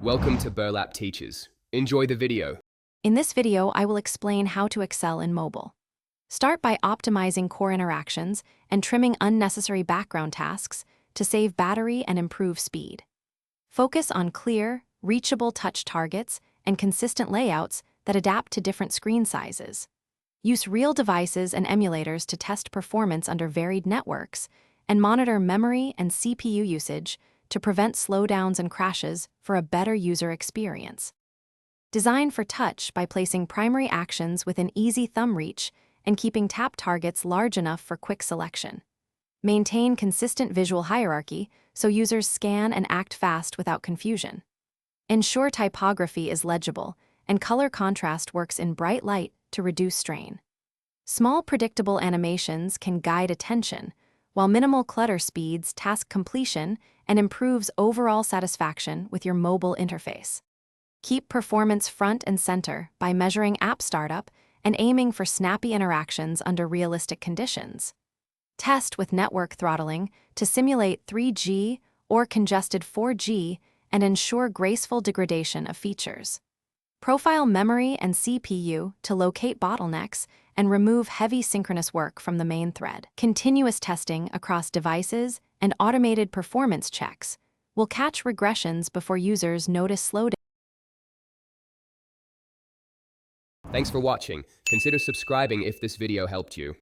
Welcome to Burlap Teachers. Enjoy the video. In this video, I will explain how to excel in mobile. Start by optimizing core interactions and trimming unnecessary background tasks to save battery and improve speed. Focus on clear, reachable touch targets and consistent layouts that adapt to different screen sizes. Use real devices and emulators to test performance under varied networks, and monitor memory and CPU usage to prevent slowdowns and crashes for a better user experience. Design for touch by placing primary actions within easy thumb reach and keeping tap targets large enough for quick selection. Maintain consistent visual hierarchy so users scan and act fast without confusion. Ensure typography is legible and color contrast works in bright light to reduce strain. Small predictable animations can guide attention, while minimal clutter speeds task completion and improves overall satisfaction with your mobile interface. Keep performance front and center by measuring app startup and aiming for snappy interactions under realistic conditions. Test with network throttling to simulate 3G or congested 4G and ensure graceful degradation of features. Profile memory and CPU to locate bottlenecks and remove heavy synchronous work from the main thread. Continuous testing across devices and automated performance checks will catch regressions before users notice slowdown. Thanks for watching. Consider subscribing if this video helped you.